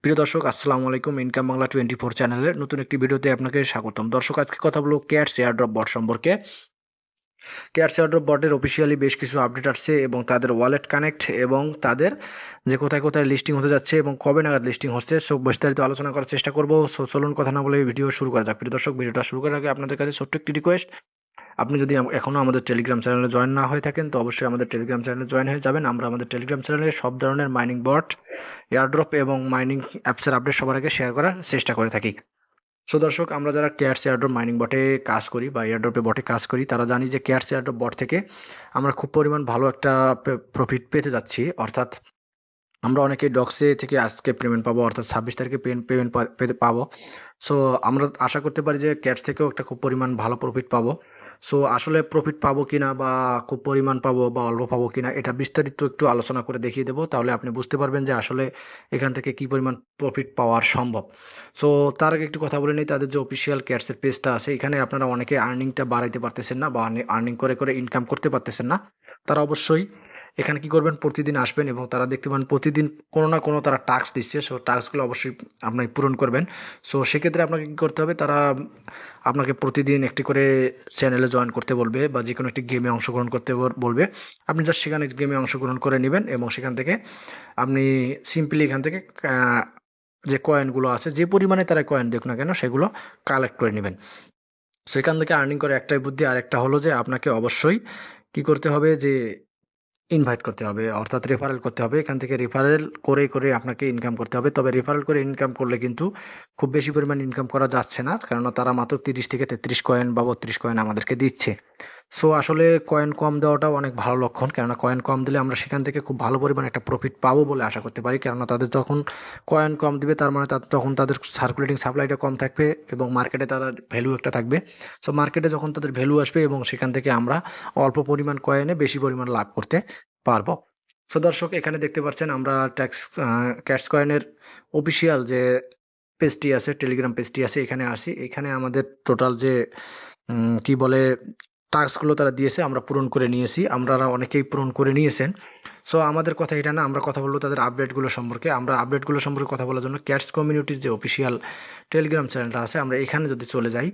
প্রিয় দর্শক, আসসালামু আলাইকুম। ইনকাম বাংলা 24 চ্যানেলের নতুন একটি ভিডিওতে আপনাকে স্বাগতম। দর্শক, আজকে কথা বলব ক্যাটস এয়ারড্রপ বট সম্পর্কে। ক্যাটস এয়ারড্রপ বটের অফিসিয়ালি বেশ কিছু আপডেট আসছে এবং তাদের ওয়ালেট কানেক্ট এবং তাদের যে কোথায় কোথায় লিস্টিং হতে যাচ্ছে এবং কবে নাগাদ লিস্টিং হচ্ছে সব বিস্তারিত আলোচনা করার চেষ্টা করব। সো চলুন কথা না বলে ভিডিও শুরু করা যাক। প্রিয় দর্শক, ভিডিওটা শুরু করার আগে আপনাদের কাছে ছোট্ট একটি রিকোয়েস্ট। আপনি যদি এখনও আমাদের টেলিগ্রাম চ্যানেলে জয়েন না হয়ে থাকেন তো অবশ্যই আমাদের টেলিগ্রাম চ্যানেলে জয়েন হয়ে যাবেন। আমরা আমাদের টেলিগ্রাম চ্যানেলে সব ধরনের মাইনিং বট, এয়ারড্রপ এবং মাইনিং অ্যাপসের আপডেট সবার আগে শেয়ার করার চেষ্টা করে থাকি। সো দর্শক, আমরা যারা ক্যাটস এয়ারড্রপ মাইনিং বটে কাজ করি বা এয়ারড্রপে বটে কাজ করি তারা জানি যে ক্যাটস এয়ারড্রপ বট থেকে আমরা খুব পরিমাণ ভালো একটা প্রফিট পেতে যাচ্ছি। অর্থাৎ আমরা অনেকেই ডক্সে থেকে আজকে পেমেন্ট পাবো, অর্থাৎ 26 তারিখে পেমেন্ট পেতে পাবো। সো আমরা আশা করতে পারি যে ক্যাটস থেকেও একটা খুব পরিমাণ ভালো প্রফিট পাবো। সো আসলে প্রফিট পাবো কিনা বা খুব পরিমাণ পাবো বা অল্প পাবো কিনা এটা বিস্তারিত একটু আলোচনা করে দেখিয়ে দেবো, তাহলে আপনি বুঝতে পারবেন যে আসলে এখান থেকে কি পরিমাণ প্রফিট পাওয়া সম্ভব। সো তার আগে একটু কথা বলে নিই, তাদের যে অফিসিয়াল ক্যাটসের পেজটা আছে এখানে আপনারা অনেকে আর্নিংটা বাড়াইতে পারতেছেন না বা আর্নিং করে করে ইনকাম করতে পারতেছেন না। তারা অবশ্যই এখানে কি করবেন, প্রতিদিন আসবেন এবং তারা দেখতে পান প্রতিদিন কোনো না কোনো তারা টাস্ক দিচ্ছে। সো টাস্কগুলো অবশ্যই আপনি পূরণ করবেন। সো সেক্ষেত্রে আপনাকে কী করতে হবে, তারা আপনাকে প্রতিদিন একটি করে চ্যানেলে জয়েন করতে বলবে বা যে কোনো একটি গেমে অংশগ্রহণ করতে বলবে। আপনি জাস্ট সেখানে গেমে অংশগ্রহণ করে নেবেন এবং সেখান থেকে আপনি সিম্পলি এখান থেকে যে কয়েনগুলো আছে, যে পরিমাণে তারা কয়েন দেখ না কেন সেগুলো কালেক্ট করে নেবেন। সেখান থেকে আর্নিং করে একটাই বুদ্ধি, আর একটা হলো যে আপনাকে অবশ্যই কি করতে হবে যে ইনভাইট করতে হবে, অর্থাৎ রেফারেল করতে হবে। এখান থেকে রেফারেল করে করে আপনাকে ইনকাম করতে হবে। তবে রেফারেল করে ইনকাম করলে কিন্তু খুব বেশি পরিমাণ ইনকাম করা যাচ্ছে না, কেননা তারা মাত্র 30 থেকে 33 কয়েন বা 32 কয়েন আমাদেরকে দিচ্ছে। সো আসলে কয়েন কম দেওয়াটাও অনেক ভালো লক্ষণ, কেননা কয়েন কম দিলে আমরা সেখান থেকে খুব ভালো পরিমাণ একটা প্রফিট পাবো বলে আশা করতে পারি। কেননা তাদের যখন কয়েন কম দিবে তার মানে তখন তাদের সার্কুলেটিং সাপ্লাইটা কম থাকবে এবং মার্কেটে তাদের ভ্যালু একটা থাকবে। সো মার্কেটে যখন তাদের ভ্যালু আসবে এবং সেখান থেকে আমরা অল্প পরিমাণ কয়েনে বেশি পরিমাণ লাভ করতে পারবো। সো দর্শক, এখানে দেখতে পাচ্ছেন আমরা ক্যাশ কয়েনের অফিসিয়াল যে পেজটি আছে, টেলিগ্রাম পেজটি আছে, এখানে আসি। এখানে আমাদের টোটাল যে কি বলে টাস্কগুলো তারা দিয়েছে আমরা পূরণ করে নিয়েছি। আপনারা অনেকেই পূরণ করে নিয়েছেন। সো আমাদের কথা এটা না, আমরা কথা বলবো তাদের আপডেটগুলো সম্পর্কে। আমরা আপডেটগুলো সম্পর্কে কথা বলার জন্য ক্যাটস কমিউনিটির যে অফিসিয়াল টেলিগ্রাম চ্যানেলটা আছে আমরা এখানে যদি চলে যাই।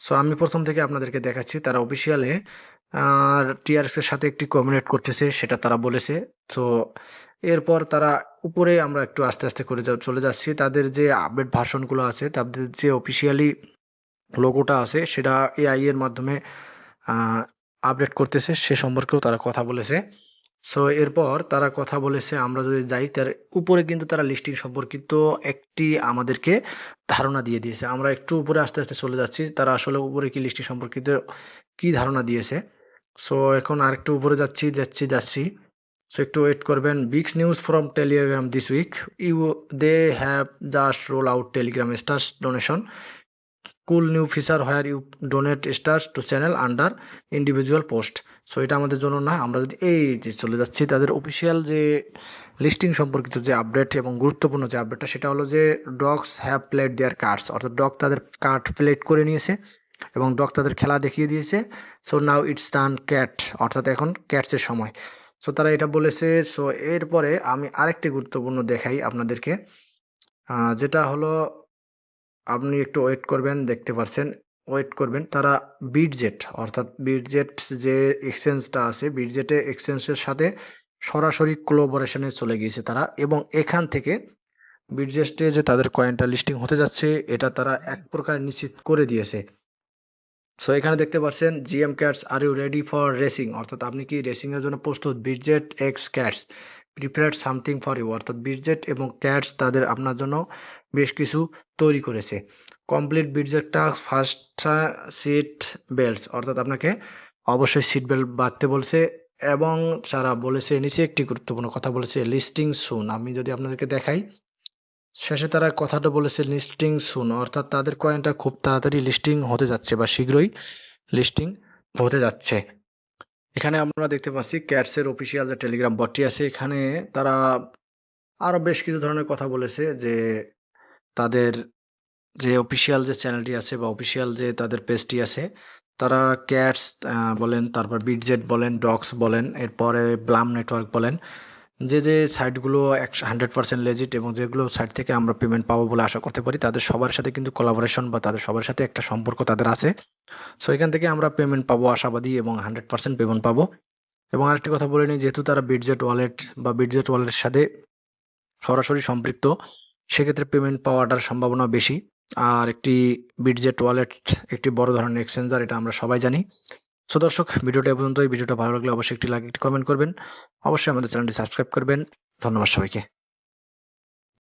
সো আমি প্রথম থেকে আপনাদেরকে দেখাচ্ছি তারা অফিসিয়ালে আর টিআরএক্স এর সাথে একটি কমিউনিকেট করতেছে, সেটা তারা বলেছে। তো এরপর তারা উপরে আমরা একটু আস্তে আস্তে করে চলে যাচ্ছি। তাদের যে আপডেট ভার্সনগুলো আছে, তাদের যে অফিসিয়ালি লোগোটা আছে সেটা এআই এর মাধ্যমে আপডেট করতেছে, সে সম্পর্কেও তারা কথা বলেছে। সো এরপর তারা কথা বলেছে, আমরা যদি যাই তার উপরে কিন্তু তারা লিস্টিং সম্পর্কিত একটি আমাদেরকে ধারণা দিয়ে দিয়েছে। আমরা একটু উপরে আস্তে আস্তে চলে যাচ্ছি, তারা আসলে উপরে কি লিস্টিং সম্পর্কিত কি ধারণা দিয়েছে। সো এখন আরেকটু উপরে যাচ্ছি। সো একটু ওয়েট করবেন। Big news from Telegram this week, you they have just roll out Telegram stars donation cool new feature where you donate stars to channel under individual post. So এটা আমাদের জন্য না, আমরা যদি এই যে চলে যাচ্ছি তাদের অফিসিয়াল যে লিস্টিং সম্পর্কিত যে আপডেট এবং গুরুত্বপূর্ণ যে আপডেটটা, সেটা হলো যে dogs have played there cards, অর্থাৎ ডগ তাদের কার্ড প্লেট করে নিয়েছে এবং ডগ তাদের খেলা দেখিয়ে দিয়েছে। So now it's turn cat, অর্থাৎ এখন ক্যাটসের সময়। সো তারা এটা বলেছে। সো এরপরে আমি আরেকটি গুরুত্বপূর্ণ দেখাই আপনাদেরকে, যেটা হলো আপনি একটু ওয়েট করবেন, দেখতে পারছেন, ওয়েট করবেন। তারা বিটজেট, অর্থাৎ বিটজেট যে এক্সচেঞ্জটা আছে, বিটজেটে এক্সচেঞ্জের সাথে সরাসরি কোলাবোরেশনে চলে গিয়েছে তারা এবং এখান থেকে বিটজেটে যে তাদের কয়েনটা লিস্টিং হতে যাচ্ছে এটা তারা এক প্রকার নিশ্চিত করে দিয়েছে। সো এখানে দেখতে পাচ্ছেন G M cats are you ready for racing, অর্থাৎ আপনি কি রেসিংয়ের জন্য প্রস্তুত? Bitjet X cats prepared something for you, অর্থাৎ বিটজেট এবং ক্যাটস তাদের আপনার জন্য বেশ কিছু তৈরি করেছে। Complete Bitget task first seat belts, অর্থাৎ আপনাকে অবশ্যই সিট বেল্ট বাঁধতে বলছে এবং তারা বলেছে নিচে একটি গুরুত্বপূর্ণ কথা বলেছে, লিস্টিং সুন। আমি যদি আপনাদেরকে দেখাই, শেষে তারা কথাটা বলেছে লিস্টিং সুন, অর্থাৎ তাদের কয়েনটা খুব তাড়াতাড়ি লিস্টিং হতে যাচ্ছে বা শীঘ্রই লিস্টিং হতে যাচ্ছে। এখানে আমরা দেখতে পাচ্ছি ক্যাটসের অফিসিয়াল যে টেলিগ্রাম বটটি আছে, এখানে তারা আরো বেশ কিছু ধরনের কথা বলেছে যে তাদের যে অফিসিয়াল যে চ্যানেলটি আছে বা অফিসিয়াল যে তাদের পেজটি আছে, তারা ক্যাটস বলেন, তারপর বিটজেট বলেন, ডগস বলেন, এরপরে ব্লাম নেটওয়ার্ক বলেন, যে সাইটগুলো 100% লেজিট এবং যেগুলো সাইট থেকে আমরা পেমেন্ট পাবো বলে আশা করতে পারি, তাদের সবার সাথে কিন্তু কোলাবোরেশন বা তাদের সবার সাথে একটা সম্পর্ক তাদের আছে। সো এখান থেকে আমরা পেমেন্ট পাবো আশাবাদী এবং 100% পেমেন্ট পাবো। এবং আরেকটি কথা বলে নিই, যেহেতু তারা বিটজেট ওয়ালেট বা বিটজেট ওয়ালেটের সাথে সরাসরি সম্পৃক্ত, সেক্ষেত্রে পেমেন্ট পাওয়াটার সম্ভাবনা বেশি। আর একটি বিটজেট ওয়ালেট একটি বড় ধরনের এক্সচেঞ্জার, এটা আমরা সবাই জানি। সো দর্শক, ভিডিওটা এ পর্যন্তই। ভিডিওটা ভালো লাগলে অবশ্যই একটি লাইক, একটি কমেন্ট করবেন। অবশ্যই আমাদের চ্যানেলটি সাবস্ক্রাইব করবেন। ধন্যবাদ সবাইকে।